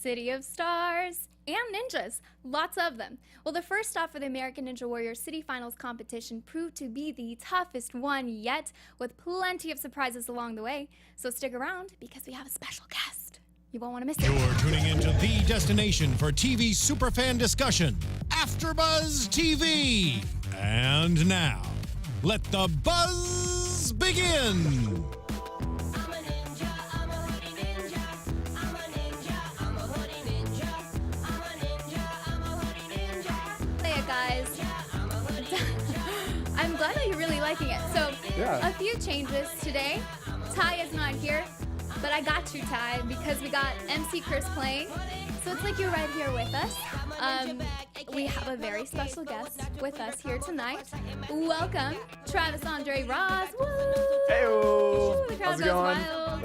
City of Stars, and ninjas. Lots of them. Well, the first stop for the American Ninja Warrior City Finals competition proved to be the toughest one yet, with plenty of surprises along the way. So stick around because we have a special guest. You won't want to miss it. You're tuning into the destination for TV superfan discussion, AfterBuzz TV. And now, let the buzz begin. Guys, I'm glad that you're really liking it. So, a few changes today. Ty is not here, but I got you, Ty, because we got MC Chris playing. So it's like you're right here with us. We have a very special guest with us here tonight. Welcome, Travis Andre Ross. Woo! Hey-o. The crowd How's it goes going? wild.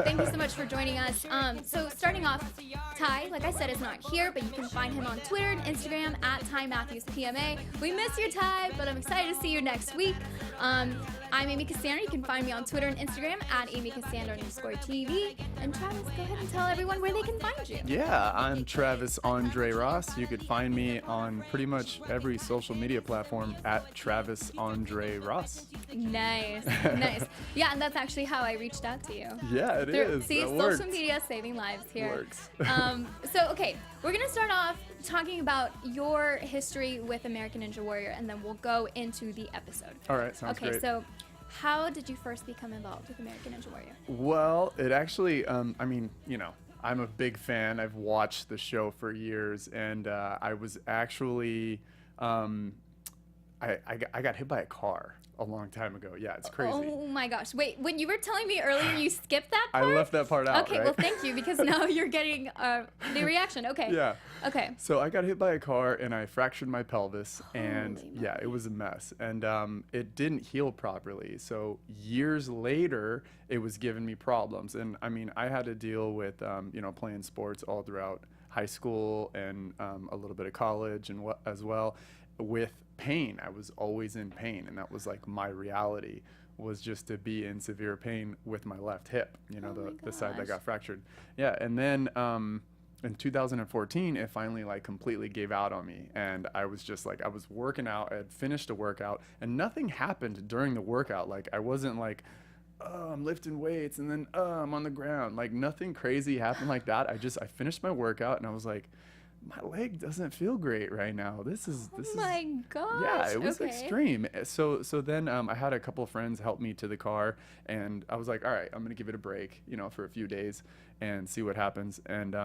Thank you so much for joining us. So starting off, Ty, like I said, is not here, but you can find him on Twitter and Instagram at Ty Matthews PMA. We miss you, Ty, but I'm excited to see you next week. I'm Amy Cassandra. You can find me on Twitter and Instagram at Amy Cassandra _TV. And Travis, go ahead and tell everyone where they can find you. Yeah, I'm Travis Andre Ross. You could find me on pretty much every social media platform at Travis Andre Ross. Nice, nice. Yeah, and that's actually how I reached out to you. Yeah, it is. See, that social worked. media saving lives here. Works. So, okay, we're going to start off talking about your history with American Ninja Warrior, and then we'll go into the episode. All right, sounds great. Okay, so how did you first become involved with American Ninja Warrior? Well, it actually, I mean, you know, I'm a big fan. I've watched the show for years, and I was actually, I got hit by a car a long time ago. Yeah, it's crazy. Oh my gosh. Wait, when you were telling me earlier you skipped that part? I left that part out, Okay, right? well, thank you, because now you're getting the reaction. Okay. Yeah. Okay. So I got hit by a car and I fractured my pelvis, and Holy yeah, it was a mess, and it didn't heal properly. So years later, it was giving me problems, and I mean, I had to deal with you know, playing sports all throughout high school and a little bit of college and as well with pain. I was always in pain, and that was like my reality, was just to be in severe pain with my left hip, you know, the side that got fractured. Yeah, and then in 2014, it finally like completely gave out on me, and I was just like, I was working out, I had finished a workout, and nothing happened during the workout. Like, I wasn't like, oh, I'm lifting weights and then I'm on the ground. Like, nothing crazy happened like that. I finished my workout, and I was like, my leg doesn't feel great right now. This is Oh my gosh. yeah, it was okay. extreme. So then I had a couple of friends help me to the car, and I was like, all right, I'm gonna give it a break, you know, for a few days and see what happens. And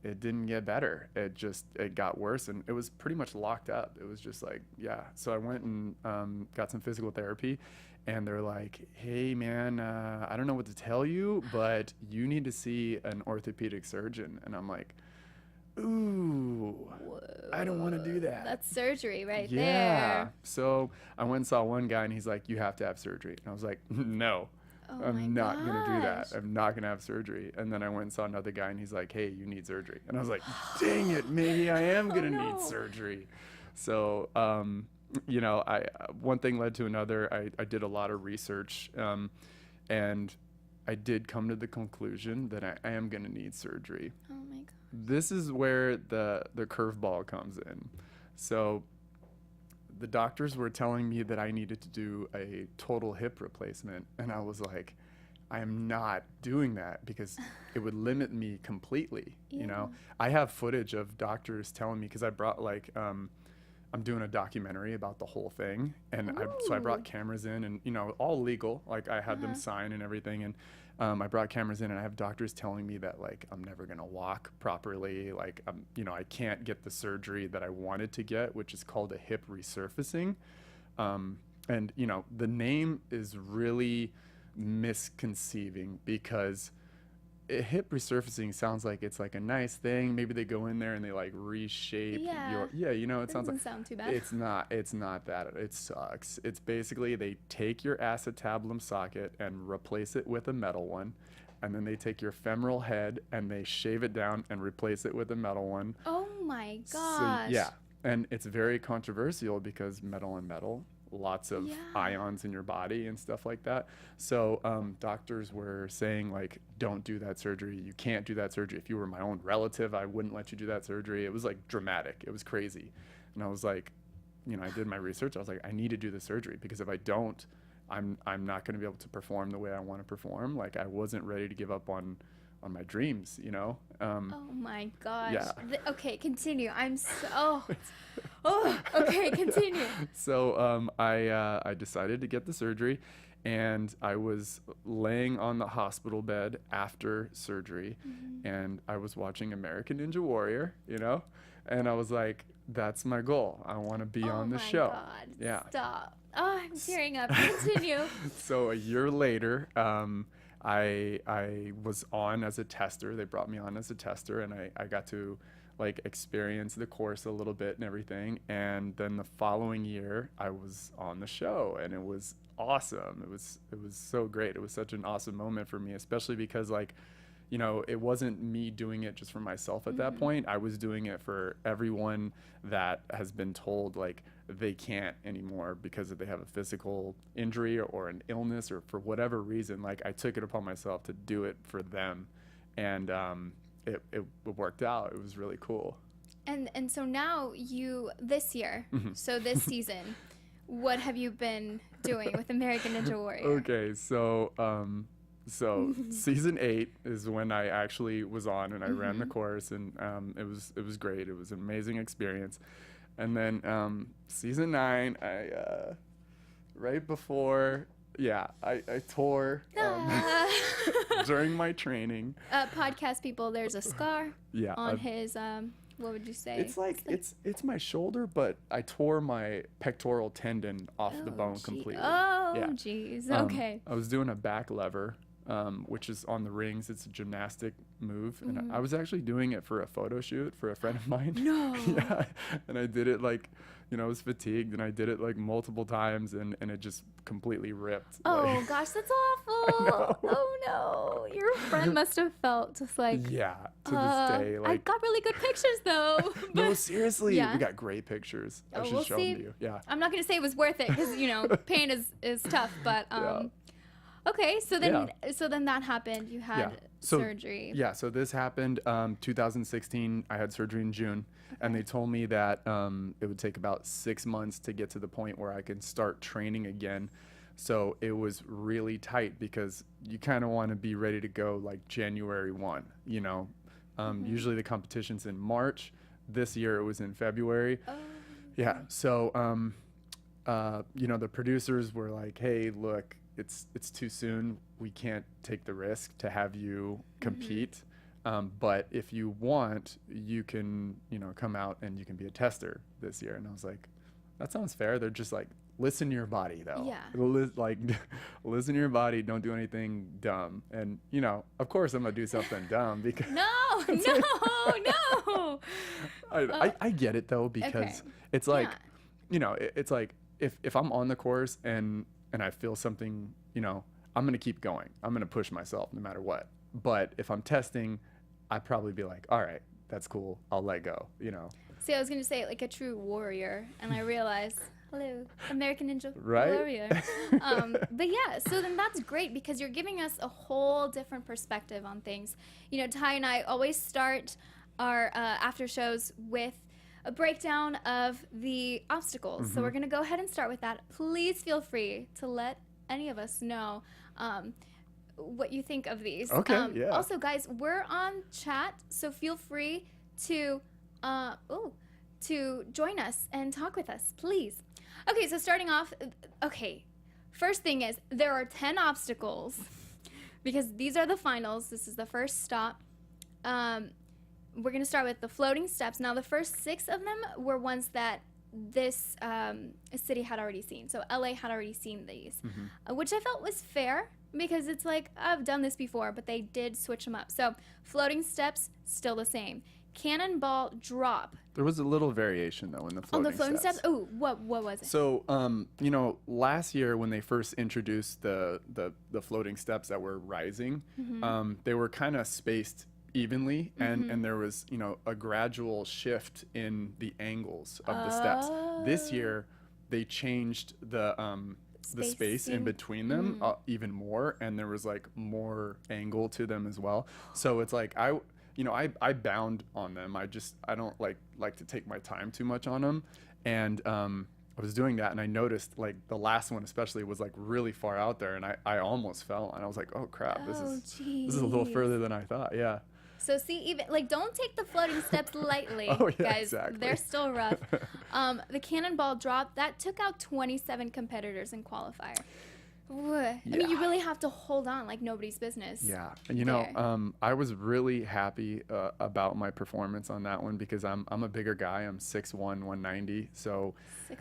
it didn't get better. It got worse, and it was pretty much locked up. It was just like, yeah. So I went and got some physical therapy, and they're like, hey man, I don't know what to tell you, but you need to see an orthopedic surgeon. And I'm like, ooh, Whoa. I don't want to do that. That's surgery right Yeah. there. So I went and saw one guy, and he's like, you have to have surgery. And I was like, no, Oh I'm my not going to do that. gosh. I'm not going to have surgery. And then I went and saw another guy, and he's like, hey, you need surgery. And I was like, dang it, maybe I am going to no. need surgery. So, you know, one thing led to another. I did a lot of research, and I did come to the conclusion that I am going to need surgery. Oh my god. This is where the curveball comes in. So the doctors were telling me that I needed to do a total hip replacement, and I was like, I am not doing that because it would limit me completely. You know, I have footage of doctors telling me, because I brought like I'm doing a documentary about the whole thing, and so I brought cameras in, and you know, all legal, like I had them sign and everything, and I brought cameras in, and I have doctors telling me that like I'm never gonna walk properly, like you know, I can't get the surgery that I wanted to get, which is called a hip resurfacing, and you know, the name is really misconceiving, because hip resurfacing sounds like it's like a nice thing. Maybe they go in there and they like reshape your, you know, it sounds like, Doesn't sound too bad. it's not that. It sucks. It's basically they take your acetabulum socket and replace it with a metal one, and then they take your femoral head and they shave it down and replace it with a metal one. Oh my So, gosh. yeah, and it's very controversial because metal and metal, lots of ions in your body and stuff like that. So doctors were saying, like, don't do that surgery. You can't do that surgery. If you were my own relative, I wouldn't let you do that surgery. It was like dramatic. It was crazy. And I was like, you know, I did my research. I was like, I need to do the surgery, because if I don't, I'm not going to be able to perform the way I want to perform. Like, I wasn't ready to give up on my dreams, you know? Oh my gosh. Yeah. Okay, continue. I'm so, okay, continue. So I decided to get the surgery, and I was laying on the hospital bed after surgery, and I was watching American Ninja Warrior, you know? And I was like, that's my goal. I want to be on the show. Oh my God. Yeah. Stop. Oh, I'm tearing up. Continue. So a year later, I was on as a tester. They brought me on as a tester, and I got to like experience the course a little bit and everything. And then the following year, I was on the show, and it was awesome. It was so great. It was such an awesome moment for me, especially because, like, you know, it wasn't me doing it just for myself at that point. I was doing it for everyone that has been told, like, they can't anymore because they have a physical injury or an illness or for whatever reason. Like, I took it upon myself to do it for them, and it worked out. It was really cool. And so now this year, so this season, what have you been doing with American Ninja Warrior? Okay, so season 8 is when I actually was on, and I ran the course, and it was great. It was an amazing experience. And then season 9, I right before, I tore during my training. Podcast people, there's a scar on his what would you say? It's like it's my shoulder, but I tore my pectoral tendon off the bone completely. Oh, jeez. Okay. I was doing a back lever, which is on the rings. It's a gymnastic move, and I was actually doing it for a photo shoot for a friend of mine. No. Yeah, and I did it like, you know, I was fatigued, and I did it like multiple times, and it just completely ripped. Oh like, gosh, that's awful. Oh no, your friend must have felt just like, to this day. Like, I got really good pictures though. No, seriously, we got great pictures. I should show them to you. Yeah. I'm not gonna say it was worth it, because, you know, pain is tough, but okay, so then that happened. You had surgery. Yeah, so this happened 2016. I had surgery in June, and they told me that it would take about 6 months to get to the point where I can start training again. So it was really tight, because you kind of want to be ready to go like January 1, you know. Usually the competition's in March. This year it was in February. Oh. Yeah, so you know, the producers were like, hey, look, it's too soon. We can't take the risk to have you compete. But if you want, you can, you know, come out and you can be a tester this year. And I was like, that sounds fair. They're just like, listen to your body, though. Yeah. Like, listen to your body. Don't do anything dumb. And, you know, of course I'm going to do something dumb, because No. I get it, though, because it's like, you know, it's like if I'm on the course and I feel something, you know, I'm going to keep going. I'm going to push myself no matter what. But if I'm testing, I'd probably be like, all right, that's cool. I'll let go, you know. See, I was going to say like a true warrior, and I realized, hello, American Ninja Warrior. But yeah, so then that's great, because you're giving us a whole different perspective on things. You know, Ty and I always start our after shows with a breakdown of the obstacles. So we're going to go ahead and start with that. Please feel free to let any of us know what you think of these. Okay, Also, guys, we're on chat, so feel free to join us and talk with us, please. Okay, so starting off, first thing is there are 10 obstacles, because these are the finals. This is the first stop. We're going to start with the floating steps. Now, the first 6 of them were ones that this city had already seen. So LA had already seen these, which I felt was fair, because it's like, I've done this before, but they did switch them up. So floating steps, still the same. Cannonball drop. There was a little variation, though, in the floating steps. On the floating steps? Oh, what was it? So, you know, last year when they first introduced the floating steps that were rising, they were kind of spaced evenly, and there was, you know, a gradual shift in the angles of the steps. This year, they changed the space in between them even more, and there was like more angle to them as well. So it's like I bound on them. I don't like to take my time too much on them, and I was doing that, and I noticed like the last one especially was like really far out there, and I almost fell, and I was like, oh crap, this is a little further than I thought. Yeah. So see, even like, don't take the floating steps lightly, Oh, yeah, guys. exactly. They're still rough. The cannonball drop that took out 27 competitors in qualifier. I mean, you really have to hold on like nobody's business. Yeah, and I was really happy about my performance on that one because I'm a bigger guy. I'm 6'1", 190. So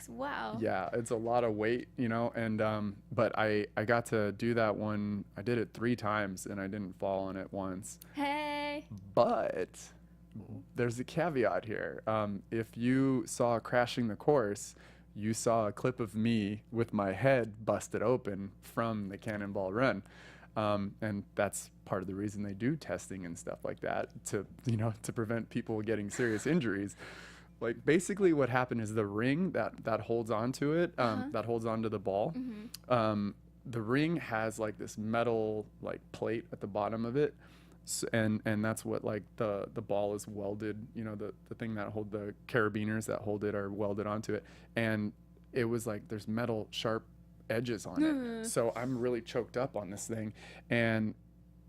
Wow. Yeah, it's a lot of weight, and but I got to do that one. I did it 3 times and I didn't fall on it once. Hey. But there's a caveat here. If you saw Crashing the Course, you saw a clip of me with my head busted open from the cannonball run. And that's part of the reason they do testing and stuff like that to prevent people getting serious injuries. Like basically what happened is the ring that holds onto it, that holds onto the ball, the ring has like this metal like plate at the bottom of it. And that's what like the ball is welded, the thing that hold the carabiners that hold it are welded onto it, and it was like there's metal sharp edges on it. So I'm really choked up on this thing, and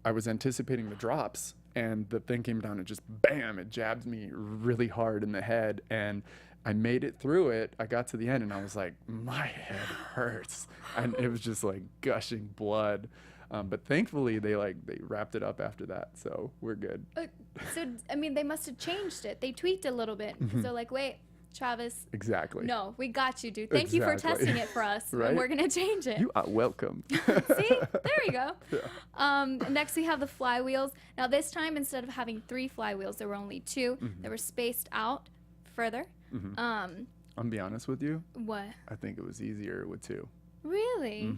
I was anticipating the drops, and the thing came down and just bam, it jabbed me really hard in the head, and I made it through it. I got to the end and I was like, my head hurts, and it was just like gushing blood. But thankfully they wrapped it up after that, so we're good. So I mean, they must have changed it. They tweaked a little bit because they're like, wait, Travis. Exactly. No, we got you, dude. Thank you for testing it for us. Right? And we're gonna change it. You are welcome. See, there we go. Yeah. Next we have the flywheels. Now this time, instead of having 3 flywheels, there were only 2. They were spaced out further. I'll be honest with you. What? I think it was easier with 2. Really?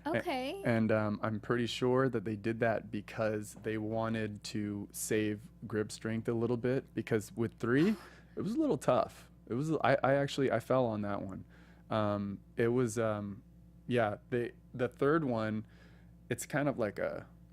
Okay. And I'm pretty sure that they did that because they wanted to save grip strength a little bit, because with 3, it was a little tough. It was I fell on that one. It was the third one, it's kind of like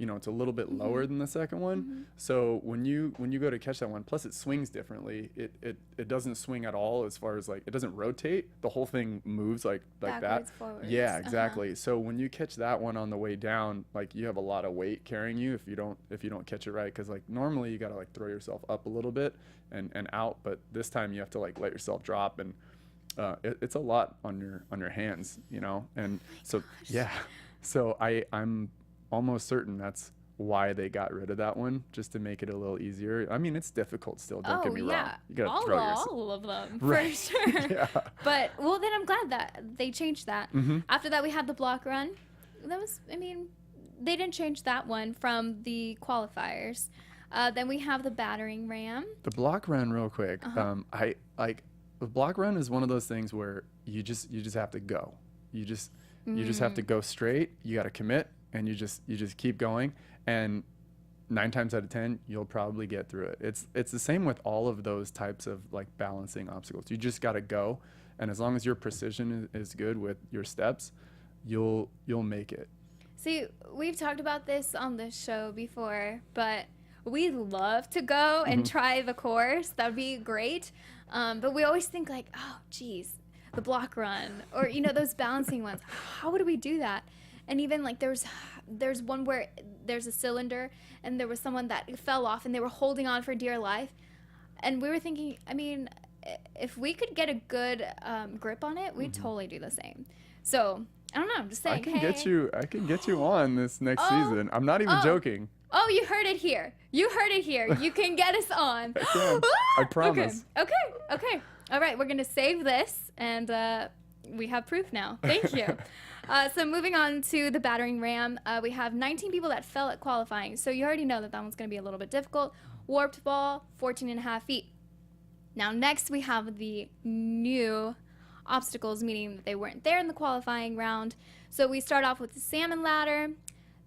it's a little bit lower than the second one. So when you go to catch that one, plus it swings differently. It doesn't swing at all, as far as like, it doesn't rotate. The whole thing moves like backwards, that. Forwards. Yeah, exactly. So when you catch that one on the way down, like you have a lot of weight carrying you if you don't catch it right, because like normally you gotta like throw yourself up a little bit and out, but this time you have to like let yourself drop, and it's a lot on your hands, and so yeah. So I'm almost certain that's why they got rid of that one, just to make it a little easier. I mean, it's difficult still, don't get me wrong. You gotta throw yourself. All of them, Right. for sure. Yeah. But, well, then I'm glad that they changed that. After that, we had the block run. They didn't change that one from the qualifiers. Then we have the battering ram. The block run, real quick. The block run is one of those things where you just have to go. You just have to go straight. You got to commit, and you just keep going, and 9 times out of 10 you'll probably get through it. It's the same with all of those types of like balancing obstacles. You just got to go, and as long as your precision is good with your steps, you'll make it. See, we've talked about this on the show before, but we'd love to go and try the course. That would be great. But we always think like, oh geez, the block run, or those balancing ones, how would we do that? And even like there's one where there's a cylinder, and there was someone that fell off, and they were holding on for dear life, and we were thinking, I mean, if we could get a good grip on it, we'd totally do the same. So I don't know, I'm just saying. I can get you on this next season. I'm not even joking. Oh, you heard it here. You can get us on. I can. I promise. Okay. All right, we're gonna save this, and we have proof now. Thank you. So moving on to the battering ram, we have 19 people that fell at qualifying. So you already know that one's going to be a little bit difficult. Warped ball, 14.5 feet. Now next we have the new obstacles, meaning that they weren't there in the qualifying round. So we start off with the Salmon Ladder,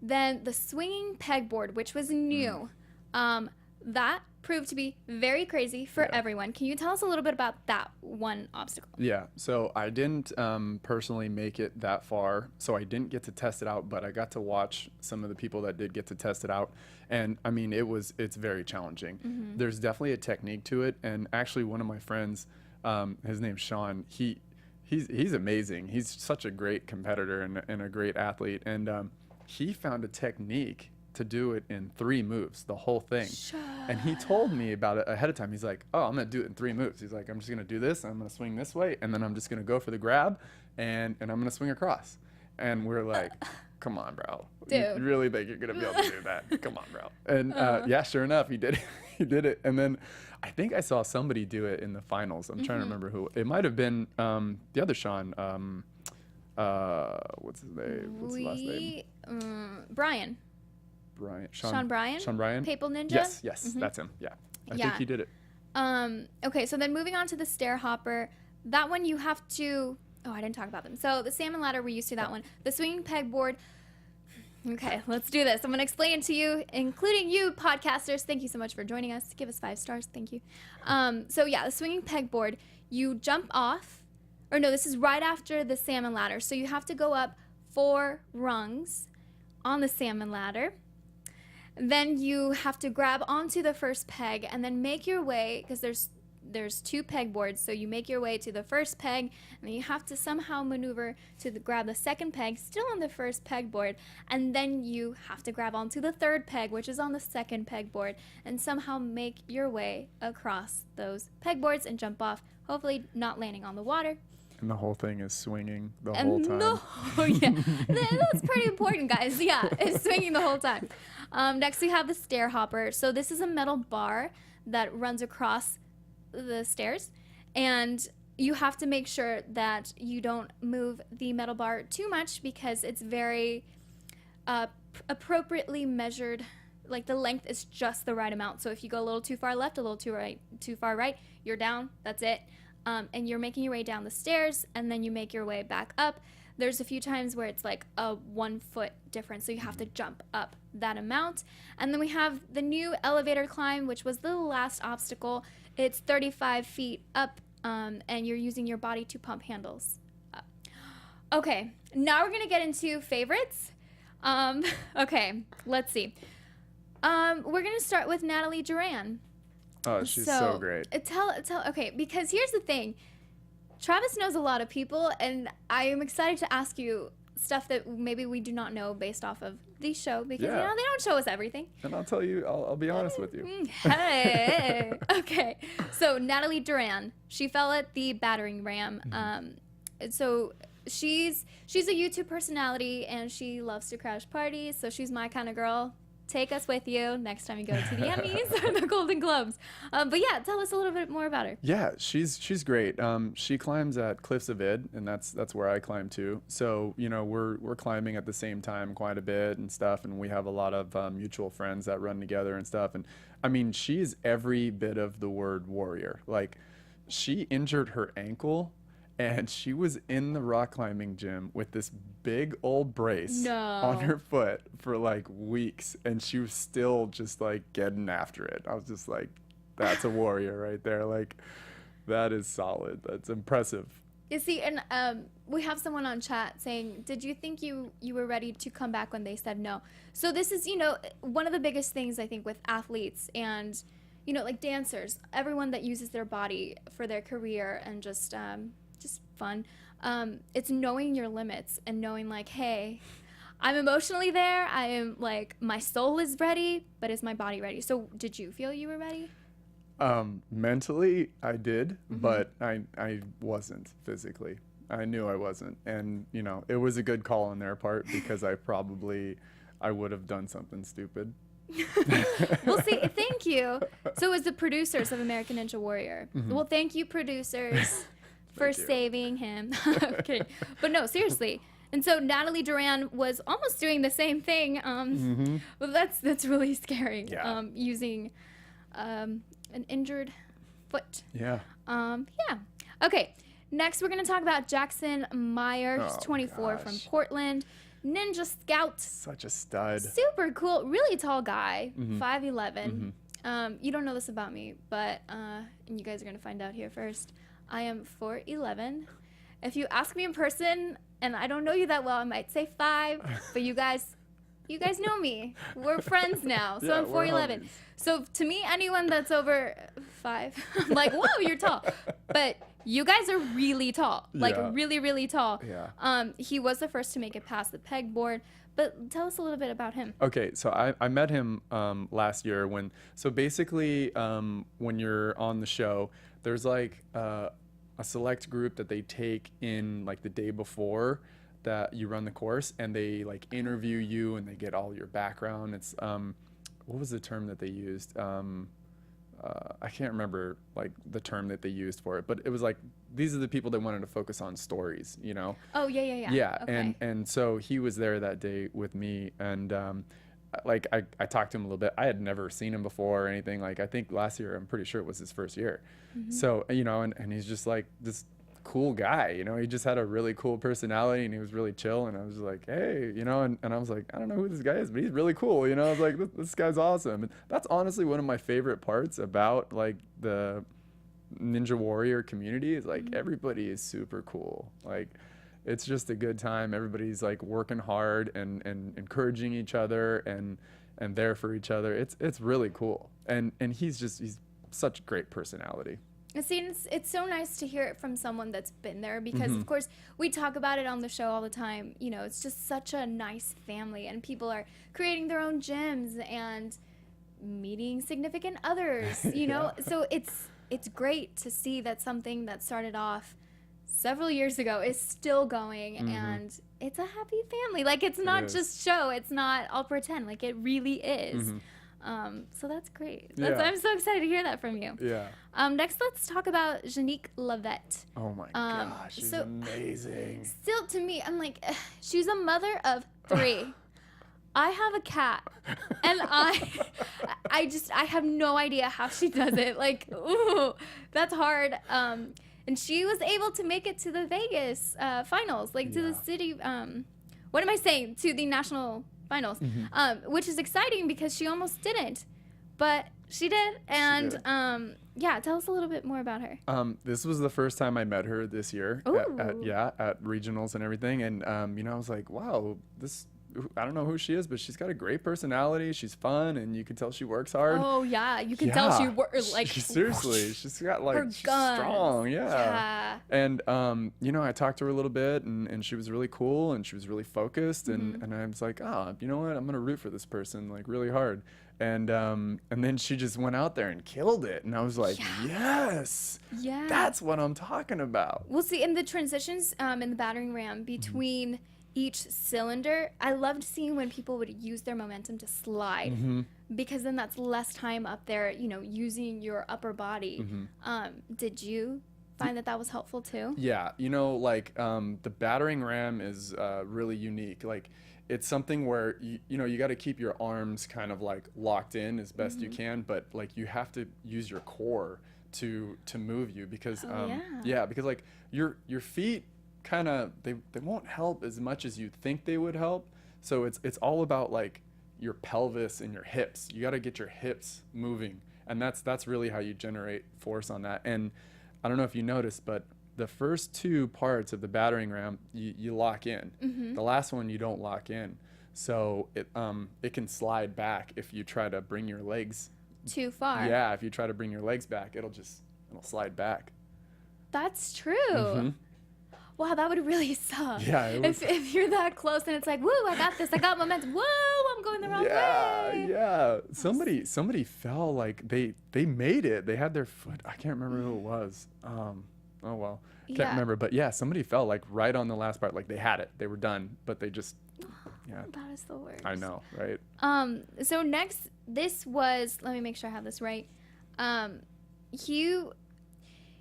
then the swinging pegboard, which was new. That proved to be very crazy for Yeah. everyone. Can you tell us a little bit about that one obstacle? Yeah, so I didn't personally make it that far, so I didn't get to test it out, but I got to watch some of the people that did get to test it out, and I mean, it's very challenging. There's definitely a technique to it, and actually one of my friends, his name's Sean, he's amazing. He's such a great competitor and a great athlete, and he found a technique to do it in 3 moves, the whole thing. And he told me about it ahead of time. He's like, oh, I'm gonna do it in 3 moves. He's like, I'm just gonna do this, and I'm gonna swing this way, and then I'm just gonna go for the grab, and I'm gonna swing across. And we're like, come on, bro. Dude. You really think you're gonna be able to do that? Come on, bro. And yeah, sure enough, he did it. He did it. And then I think I saw somebody do it in the finals. I'm trying to remember who. It might have been the other Sean. What's his name? What's his last name? Brian. Sean Bryan? Sean Bryan? Papal Ninja? Yes, that's him. Yeah. I Yeah. think he did it. Okay, so then moving on to the Stair Hopper. That one you have to... Oh, I didn't talk about them. So the Salmon Ladder, we're used to that one. The swinging pegboard. Okay, let's do this. I'm going to explain it to you, including you podcasters. Thank you so much for joining us. Give us 5 stars. Thank you. So yeah, the swinging pegboard, you jump off. Or no, this is right after the Salmon Ladder. So you have to go up 4 rungs on the Salmon Ladder. Then you have to grab onto the first peg and then make your way, because there's 2 pegboards, so you make your way to the first peg, and then you have to somehow maneuver to grab the second peg, still on the first pegboard, and then you have to grab onto the third peg, which is on the second pegboard, and somehow make your way across those pegboards and jump off, hopefully not landing on the water. And the whole thing is swinging the whole time. That's pretty important, guys. Yeah, it's swinging the whole time. Next, we have the Stair Hopper. So this is a metal bar that runs across the stairs, and you have to make sure that you don't move the metal bar too much, because it's very appropriately measured. Like, the length is just the right amount. So if you go a little too far left, a little too far right, you're down. That's it. And you're making your way down the stairs, and then you make your way back up. There's a few times where it's like a 1 foot difference, so you have to jump up that amount. And then we have the new elevator climb, which was the last obstacle. It's 35 feet up, and you're using your body to pump handles up. Okay, now we're gonna get into favorites. Okay, let's see. We're gonna start with Natalie Duran. Oh, she's so great. Okay, because here's the thing. Travis knows a lot of people, and I am excited to ask you stuff that maybe we do not know based off of the show, because, you know, they don't show us everything. And I'll tell you, I'll be honest with you. Hey. Okay, so Natalie Duran, she fell at the battering ram. So she's a YouTube personality, and she loves to crash parties, so she's my kind of girl. Take us with you next time you go to the Emmys or the Golden Globes. But yeah, tell us a little bit more about her. Yeah, she's great. She climbs at Cliffs of Id, and that's where I climb too. So, you know, we're climbing at the same time quite a bit and stuff, and we have a lot of mutual friends that run together and stuff. And I mean, she's every bit of the word warrior. Like, she injured her ankle, and she was in the rock climbing gym with this big old brace on her foot for like weeks, and she was still just like getting after it. I was just like, that's a warrior right there. Like, that is solid. That's impressive. You see, and we have someone on chat saying, did you think you were ready to come back when they said no? So this is, you know, one of the biggest things I think with athletes and, you know, like dancers, everyone that uses their body for their career and just fun. It's knowing your limits and knowing, like, hey, I'm emotionally there. I am, like, my soul is ready, but is my body ready? So did you feel you were ready? Mentally, I did, but I wasn't physically. I knew I wasn't. And, you know, it was a good call on their part, because I would have done something stupid. Well, see, thank you. So it was the producers of American Ninja Warrior. Well, thank you, producers. For saving him. Okay. But no, seriously. And so Natalie Duran was almost doing the same thing. Well, that's really scary. Yeah. Using an injured foot. Yeah. Yeah. Okay. Next, we're going to talk about Jackson Meyer. He's 24 from Portland. Ninja Scout. Such a stud. Super cool. Really tall guy. 5'11". You don't know this about me, but and you guys are gonna find out here first. I am 4'11". If you ask me in person, and I don't know you that well, I might say 5. But you guys know me. We're friends now, so Yeah, I'm we're 4'11". homies. So to me, anyone that's over 5, I'm like, whoa, you're tall. But you guys are really tall, like Yeah. really, really tall. Yeah. He was the first to make it past the pegboard. But tell us a little bit about him. Okay, so I met him last year so basically when you're on the show, there's like a select group that they take in like the day before that you run the course, and they like interview you and they get all your background. It's what was the term that they used? I can't remember like the term that they used for it, but it was like these are the people that wanted to focus on stories, you know? Oh, yeah. Yeah, Okay. and so he was there that day with me, and like I talked to him a little bit. I had never seen him before or anything. Like I think last year, I'm pretty sure it was his first year. So, you know, and he's just like this cool guy, you know, he just had a really cool personality and he was really chill. And I was like, hey, you know, and I was like, I don't know who this guy is, but he's really cool. You know, I was like, this guy's awesome. And that's honestly one of my favorite parts about like the Ninja Warrior community is like everybody is super cool. Like it's just a good time. Everybody's like working hard and encouraging each other and there for each other. It's really cool. And he's such a great personality. See, it's so nice to hear it from someone that's been there because, of course, we talk about it on the show all the time. You know, it's just such a nice family, and people are creating their own gyms and meeting significant others, you know? So it's great to see that something that started off several years ago is still going, and it's a happy family. Like, it's not just show. It's not all pretend. Like, it really is. So that's great. I'm so excited to hear that from you. Yeah. Next, let's talk about Janique Lavette. Oh my gosh, she's amazing. Still, to me, I'm like, she's a mother of 3. I have a cat, and I have no idea how she does it. Like, ooh, that's hard. And she was able to make it to the Vegas finals, like to the city. What am I saying? To the national finals, which is exciting because she almost didn't, but she did. And tell us a little bit more about her. This was the first time I met her this year at regionals and everything, and you know, I was like, wow, I don't know who she is, but she's got a great personality. She's fun, and you can tell she works hard. Oh yeah, you can tell she works like seriously. She's got like she's guns. strong, And you know, I talked to her a little bit, and she was really cool, and she was really focused, and I was like, you know what, I'm gonna root for this person like really hard. And then she just went out there and killed it, and I was like, yes, that's what I'm talking about. We'll see in the transitions in the battering ram between each cylinder. I loved seeing when people would use their momentum to slide, because then that's less time up there, you know, using your upper body. Did you find that was helpful too? Yeah, you know, like the battering ram is really unique. Like it's something where you know, you got to keep your arms kind of like locked in as best you can, but like you have to use your core to move you, because because like your feet kind of they won't help as much as you think they would help. So it's all about like your pelvis and your hips. You got to get your hips moving, and that's really how you generate force on that. And I don't know if you noticed, but the first 2 parts of the battering ram you lock in. The last one you don't lock in, so it can slide back if you try to bring your legs too far. Yeah, if you try to bring your legs back, it'll slide back. That's true. Wow, that would really suck. Yeah, if you're that close and it's like, woo, I got this, I got momentum. Whoa, I'm going the wrong way. Yeah. Somebody fell, like they made it. They had their foot. I can't remember who it was. Oh well, can't remember. But yeah, somebody fell like right on the last part. Like they had it, they were done, but they just That is the worst. I know, right? So next, this was, let me make sure I have this right.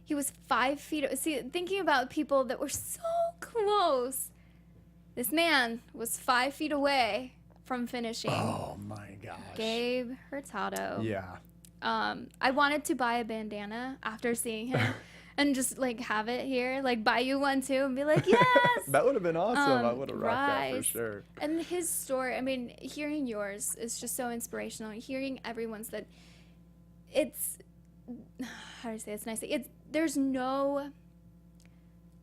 He was 5 feet. See, thinking about people that were so close, this man was 5 feet away from finishing. Oh my gosh. Gabe Hurtado. Yeah. I wanted to buy a bandana after seeing him and just like have it here, like buy you one too and be like, yes. That would have been awesome. I would have rocked that for Rise. sure. And his story, I mean, hearing yours is just so inspirational. Hearing everyone's that it's, how do I say this nicely? There's no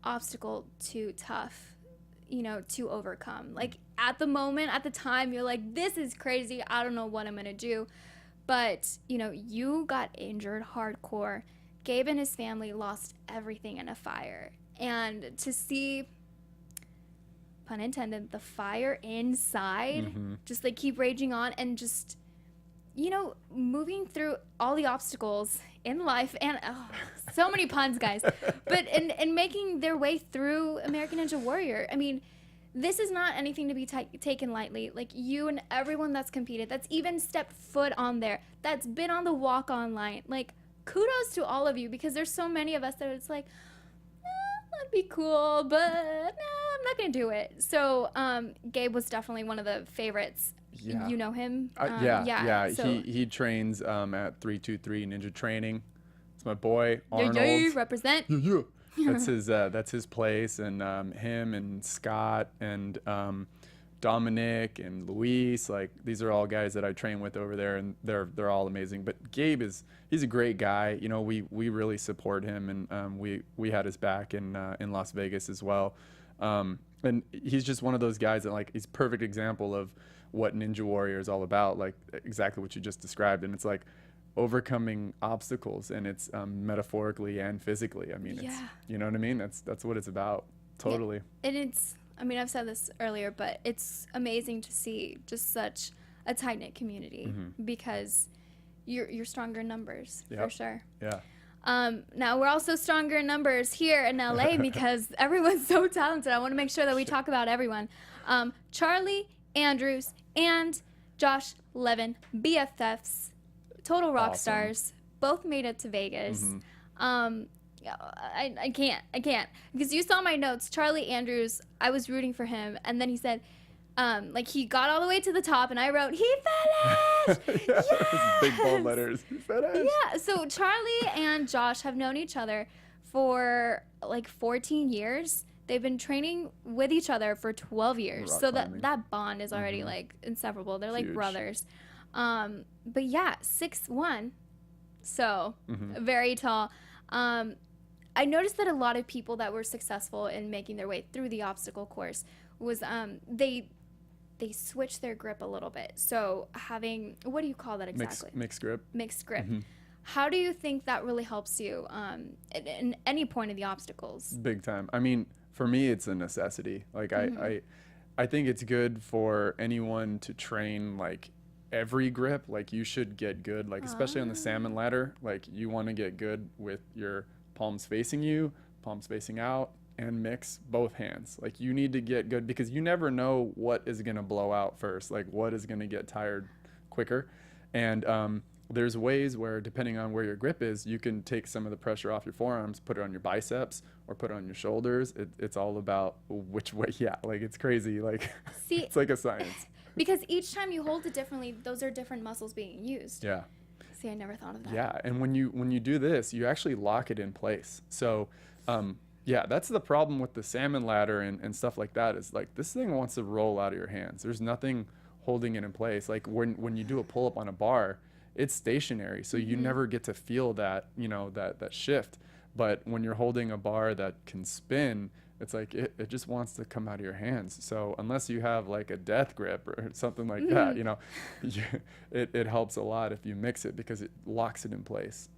obstacle too tough, you know, to overcome. Like at the moment, at the time, you're like, this is crazy. I don't know what I'm going to do. But, you know, you got injured hardcore. Gabe and his family lost everything in a fire. And to see, pun intended, the fire inside just like keep raging on and just, you know, moving through all the obstacles in life and so many puns, guys, but and making their way through American Ninja Warrior. I mean, this is not anything to be taken lightly. Like, you and everyone that's competed, that's even stepped foot on there, that's been on the walk-on line, like, kudos to all of you, because there's so many of us that it's like, that'd be cool, but I'm not gonna do it. So Gabe was definitely one of the favorites. Yeah. You know him? Yeah. So, He trains at 323 Ninja Training. It's my boy Arnold. yeah, represent. Yeah. That's his place, and him and Scott and Dominic and Luis, like, these are all guys that I train with over there, and they're all amazing. But Gabe he's a great guy. You know, we really support him, and we had his back in Las Vegas as well. And he's just one of those guys that, like, he's a perfect example of what Ninja Warrior is all about, like exactly what you just described. And it's like overcoming obstacles, and it's metaphorically and physically. I mean, it's, you know what I mean? That's what it's about. Totally. Yeah. And it's, I mean, I've said this earlier, but it's amazing to see just such a tight-knit community, because you're stronger in numbers, for sure. Yeah. Now we're also stronger in numbers here in LA because everyone's so talented. I want to make sure that we talk about everyone. Charlie Andrews and Josh Levin, BFFs, total rock stars, both made it to Vegas. I can't, because you saw my notes. Charlie Andrews, I was rooting for him, and then he said, like, he got all the way to the top, and I wrote, he finished. Yes! Big bold letters. He finished. Yeah. So Charlie and Josh have known each other for like 14 years. They've been training with each other for 12 years. So that bond is already like inseparable. They're like Huge. brothers. But yeah, 6'1", so very tall. I noticed that a lot of people that were successful in making their way through the obstacle course was they switched their grip a little bit. So having, what do you call that exactly? Mixed grip. Mixed grip. How do you think that really helps you in any point of the obstacles? Big time. I mean, for me, it's a necessity. Like, I think it's good for anyone to train, like, every grip. Like, you should get good, like, especially on the Salmon Ladder. Like, you want to get good with your palms facing you, palms facing out, and mix both hands. Like, you need to get good, because you never know what is going to blow out first, like what is going to get tired quicker. And there's ways where, depending on where your grip is, you can take some of the pressure off your forearms, put it on your biceps, or put it on your shoulders. It's all about which way. Yeah, like, it's crazy. Like, see, it's like a science. Because each time you hold it differently, those are different muscles being used. Yeah. See, I never thought of that. Yeah, and when you do this, you actually lock it in place. So, yeah, that's the problem with the Salmon Ladder and stuff like that, is like, this thing wants to roll out of your hands. There's nothing holding it in place. Like, when you do a pull-up on a bar, it's stationary, so you never get to feel that, you know, that shift. But when you're holding a bar that can spin, it's like it just wants to come out of your hands. So unless you have like a death grip or something like that, you know, it helps a lot if you mix it, because it locks it in place.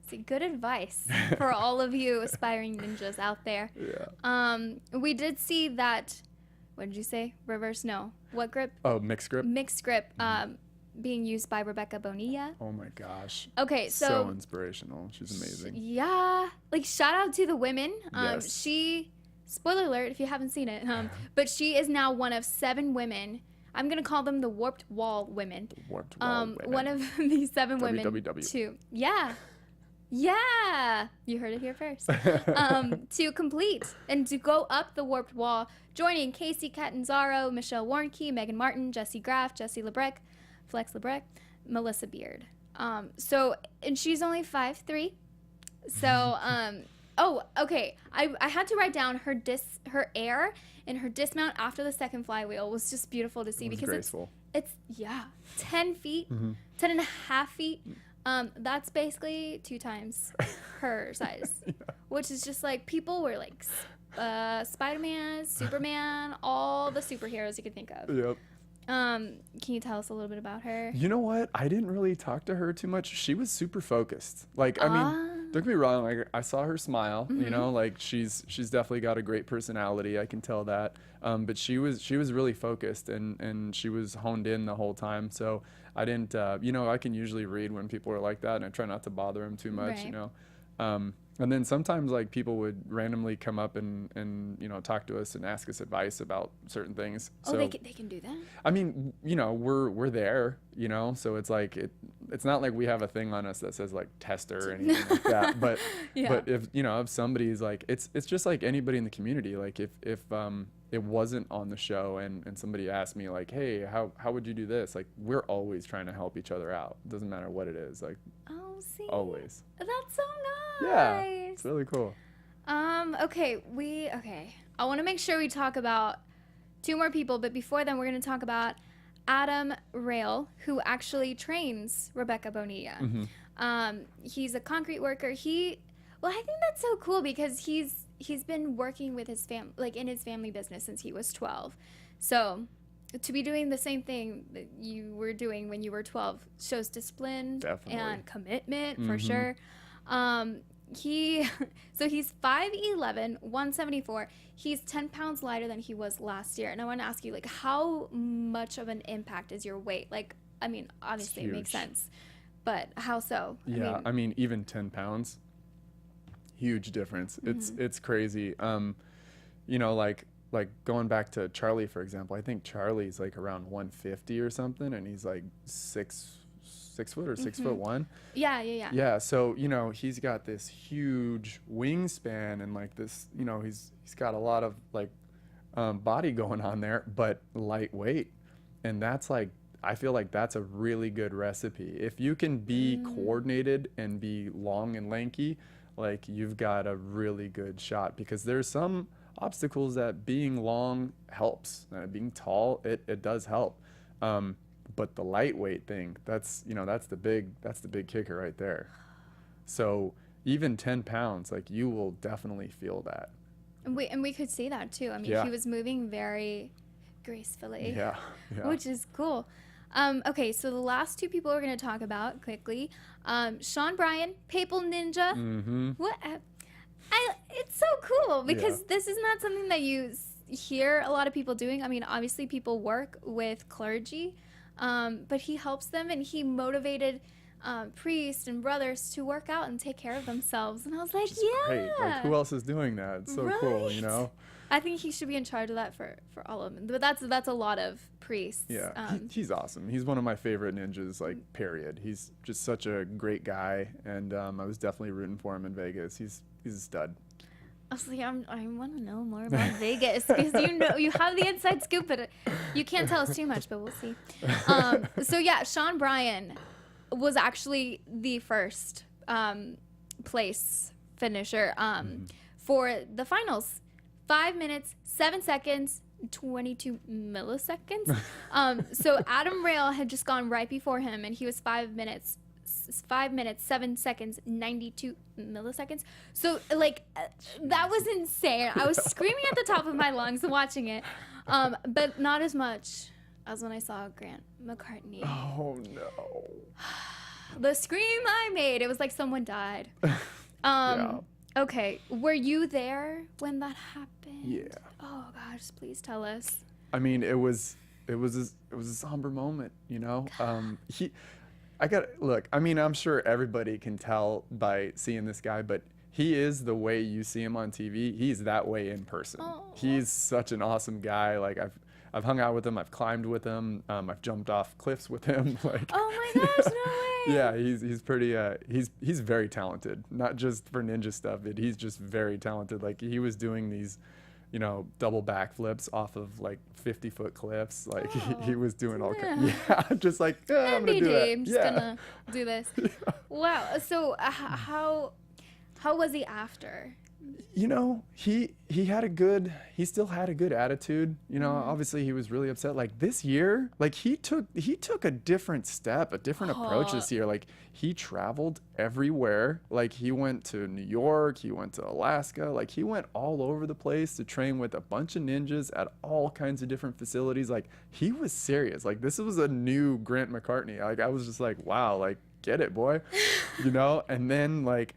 See, good advice for all of you aspiring ninjas out there. Yeah. We did see that, what did you say? Reverse? No. What grip? Oh, mixed grip? Mixed grip. Being used by Gbaja-Biamila. Oh my gosh. Okay, so inspirational. She's amazing. Yeah, like, shout out to the women. Yes. She, spoiler alert if you haven't seen it, but she is now one of 7 women. I'm gonna call them the Warped Wall women. The Warped Wall women. One of these 7 women. WWW. Yeah, you heard it here first. To complete and to go up the Warped Wall, joining Casey Catanzaro, Michelle Warnke, Megan Martin, Jessie Graff, Jessie Lebrec, Flex Lebrec, Melissa Beard. So, and she's only 5'3". So, oh, okay. I had to write down her air and her dismount after the second flywheel was just beautiful to see, because graceful. it's 10 feet, 10 and a half feet. That's basically 2 times her size, which is just like people were like Spider-Man, Superman, all the superheroes you could think of. Yep. Can you tell us a little bit about her? You know what? I didn't really talk to her too much. She was super focused. Like, I mean, don't get me wrong. Like, I saw her smile. You know, like she's definitely got a great personality. I can tell that. But she was really focused and she was honed in the whole time. So I didn't. You know, I can usually read when people are like that, and I try not to bother them too much. Right. You know. And then sometimes like people would randomly come up and you know talk to us and ask us advice about certain things. Oh, So they can do that? I mean, you know, we're there, you know, so it's like it's not like we have a thing on us that says like tester or anything like that. But but if you know if somebody's like it's just like anybody in the community. Like if it wasn't on the show and somebody asked me like, hey, how would you do this? Like we're always trying to help each other out. It doesn't matter what it is. Like always. That's so nice. Yeah, it's really cool. Okay. I want to make sure we talk about 2 more people, but before then, we're going to talk about Adam Rael, who actually trains Gbaja-Biamila. He's a concrete worker. I think that's so cool because he's been working with his in his family business since he was 12. So to be doing the same thing that you were doing when you were 12 shows discipline and commitment for sure. He's 5'11", 174. He's 10 pounds lighter than he was last year. And I want to ask you, like, how much of an impact is your weight? Like, I mean, obviously it makes sense, but how so? Yeah, I mean even 10 pounds, huge difference. It's crazy. You know, like going back to Charlie, for example, I think Charlie's like around 150 or something, and he's like 6 foot or 6'1". Yeah. So, you know, he's got this huge wingspan and like this, you know, he's got a lot of like body going on there, but lightweight. And that's like, I feel like that's a really good recipe. If you can be coordinated and be long and lanky, like you've got a really good shot, because there's some obstacles that being long helps. Being tall, it does help. But the lightweight thing, that's the big kicker right there. So even 10 pounds, like you will definitely feel that. And we could see that too. I mean, he was moving very gracefully. Yeah. Which is cool. Okay, so the last 2 people we're going to talk about quickly. Sean Bryan, Papal Ninja. It's so cool because this is not something that you hear a lot of people doing. I mean, obviously people work with clergy, but he helps them, and he motivated priests and brothers to work out and take care of themselves. And I was like, great. Like, who else is doing that? It's so cool, you know? I think he should be in charge of that for all of them. But that's a lot of priests. Yeah, he's awesome. He's one of my favorite ninjas, like, period. He's just such a great guy, and I was definitely rooting for him in Vegas. He's a stud. I was like, I want to know more about Vegas, because you have the inside scoop, but you can't tell us too much, but we'll see. So yeah, Sean Bryan was actually the first place finisher for the finals. 5 minutes, 7 seconds, 22 milliseconds. So Adam Rael had just gone right before him, and he was 5 minutes, 7 seconds, 92 milliseconds. So like that was insane. I was screaming at the top of my lungs watching it, but not as much as when I saw Grant McCartney. Oh no. The scream I made, it was like someone died. Okay, were you there when that happened? Yeah. Oh gosh, please tell us. I mean, it was a somber moment, you know. Look, I mean, I'm sure everybody can tell by seeing this guy, but he is the way you see him on TV. He's that way in person. Oh. He's such an awesome guy. Like I've hung out with him, I've climbed with him, I've jumped off cliffs with him. Like, oh my gosh, no way. Yeah, he's pretty he's very talented. Not just for ninja stuff, but he's just very talented. Like he was doing these, you know, double backflips off of like 50-foot cliffs. Like he was doing all just like I'm gonna do it. I'm just gonna do this. Wow. So how was he after You know, he still had a good attitude. You know, obviously he was really upset. Like this year, like he took a different step, a different approach this year. Like he traveled everywhere. Like he went to New York, he went to Alaska, like he went all over the place to train with a bunch of ninjas at all kinds of different facilities. Like he was serious. Like this was a new Grant McCartney. Like I was just like, wow, like get it, boy. You know, and then like,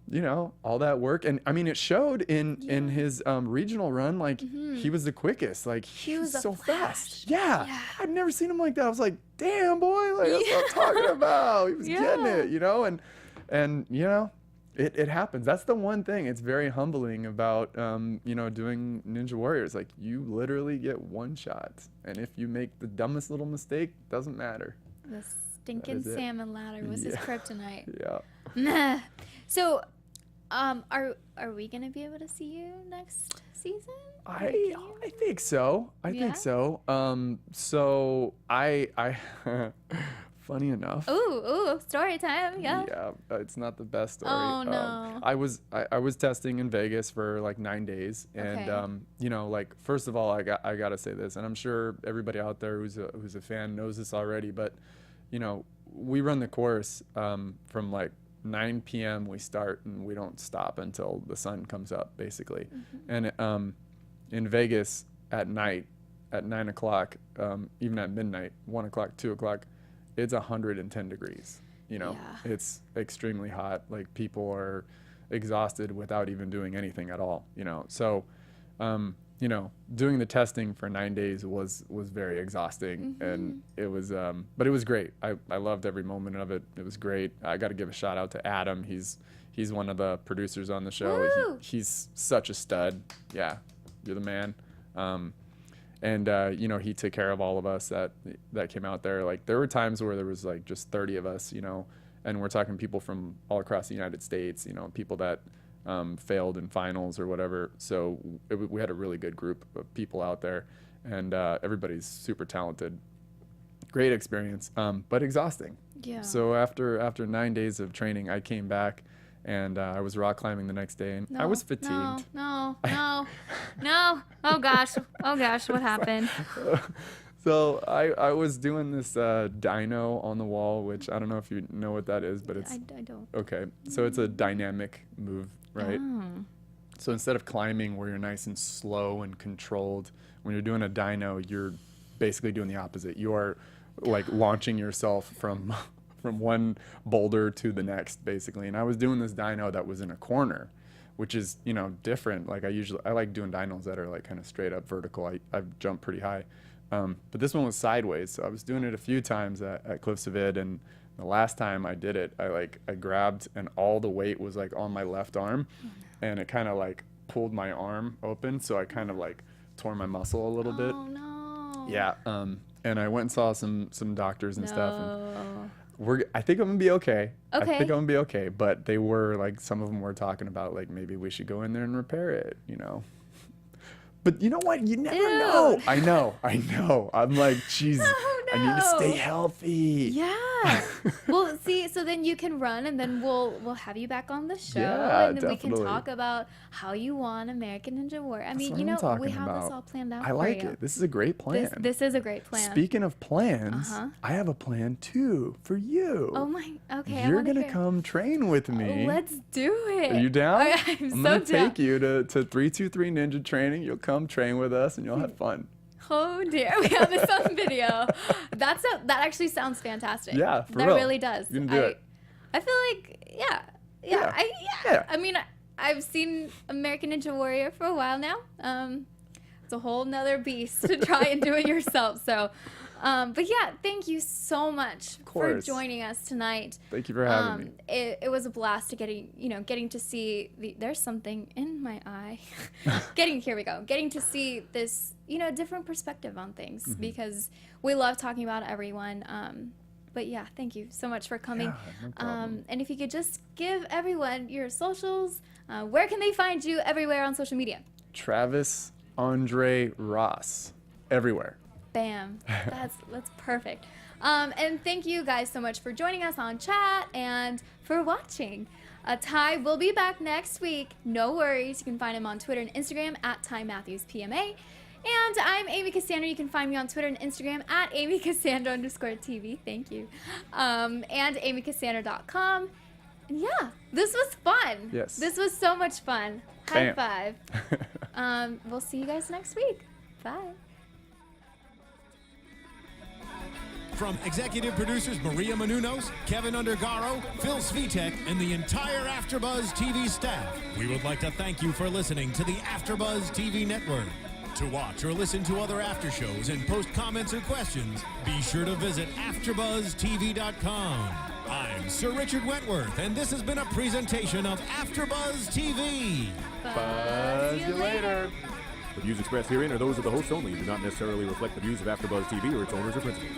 you know, all that work. And I mean, it showed in his regional run. Like he was the quickest. Like he was so fast. Yeah. I've never seen him like that. I was like, damn, boy, like that's what I'm talking about. He was getting it, you know, and you know, it happens. That's the one thing. It's very humbling about you know, doing Ninja Warriors. Like you literally get one shot, and if you make the dumbest little mistake, doesn't matter. The stinking salmon ladder was his kryptonite. Yeah. So, are we gonna be able to see you next season? I think so. I think so. So I funny enough. Ooh, story time. Yeah. Yeah, it's not the best story. Oh no. I was testing in Vegas for like 9 days, and you know, like first of all, I gotta say this, and I'm sure everybody out there who's a fan knows this already, but you know, we run the course from like 9 p.m. we start and we don't stop until the sun comes up, basically. And in Vegas at night, at 9 o'clock, even at midnight, 1 o'clock, 2 o'clock, it's 110 degrees. You know, it's extremely hot. Like people are exhausted without even doing anything at all. You know, so you know, doing the testing for 9 days was very exhausting, and it was, but it was great. I loved every moment of it. It was great. I got to give a shout out to Adam. He's one of the producers on the show. He's such a stud. Yeah, you're the man. And you know, he took care of all of us that came out there. Like there were times where there was like just 30 of us, you know, and we're talking people from all across the United States, you know, people that failed in finals or whatever. So we had a really good group of people out there, and everybody's super talented. Great experience, but exhausting. Yeah. So after 9 days of training, I came back, and I was rock climbing the next day, and I was fatigued. No. Oh gosh, what happened? So I was doing this dyno on the wall, which I don't know if you know what that is, but it's... I don't. Okay, so it's a dynamic move, right? Oh. So instead of climbing where you're nice and slow and controlled, when you're doing a dyno, you're basically doing the opposite. You are like launching yourself from one boulder to the next, basically. And I was doing this dyno that was in a corner, which is, you know, different. Like I like doing dynos that are like kind of straight up vertical. I jump pretty high. But this one was sideways, so I was doing it a few times at Cliffs of Id, and the last time I did it, I grabbed, and all the weight was like on my left arm, and it kind of like pulled my arm open, so I kind of like tore my muscle a little bit. Oh no. Yeah. And I went and saw some doctors and stuff. And I think I'm gonna be okay. I think I'm gonna be okay. But they were like, some of them were talking about like maybe we should go in there and repair it, you know. But you know what? You never know. I know. I'm like, geez, I need to stay healthy. Yeah. Well, see, so then you can run, and then we'll have you back on the show, and then we can talk about how you won American Ninja Warrior. I mean, you know, we have this all planned out. I like it. This is a great plan. This is a great plan. Speaking of plans, I have a plan too for you. Oh my. Okay. You're gonna come train with me. Let's do it. Are you down? I'm so gonna down. take you to 323 Ninja training. You'll come train with us, and you'll have fun. Oh dear, we have this on video. That actually sounds fantastic. Yeah, for that real. really does. You can do it. I feel like, yeah. I mean, I've seen American Ninja Warrior for a while now. It's a whole nother beast to try and do it yourself. So, but yeah, thank you so much for joining us tonight. Thank you for having me. It was a blast to getting to see there's something in my eye. Getting to see this, you know, different perspective on things, because we love talking about everyone. But yeah, thank you so much for coming. Yeah, no problem. And if you could just give everyone your socials, where can they find you everywhere on social media? Travis Andre Ross, everywhere. Bam. That's perfect. And thank you guys so much for joining us on chat and for watching. Ty will be back next week. No worries. You can find him on Twitter and Instagram at TyMatthewsPMA. And I'm Amy Cassandra. You can find me on Twitter and Instagram at AmyCassandra_TV. Thank you. And AmyCassandra.com. And yeah, this was fun. Yes. This was so much fun. High Bam. five. We'll see you guys next week. Bye. From executive producers Maria Menounos, Kevin Undergaro, Phil Svitek, and the entire AfterBuzz TV staff, we would like to thank you for listening to the AfterBuzz TV network. To watch or listen to other after shows and post comments or questions, be sure to visit AfterBuzzTV.com. I'm Sir Richard Wentworth, and this has been a presentation of AfterBuzz TV. Buzz you later. The views expressed herein are those of the hosts only and do not necessarily reflect the views of AfterBuzz TV or its owners or principals.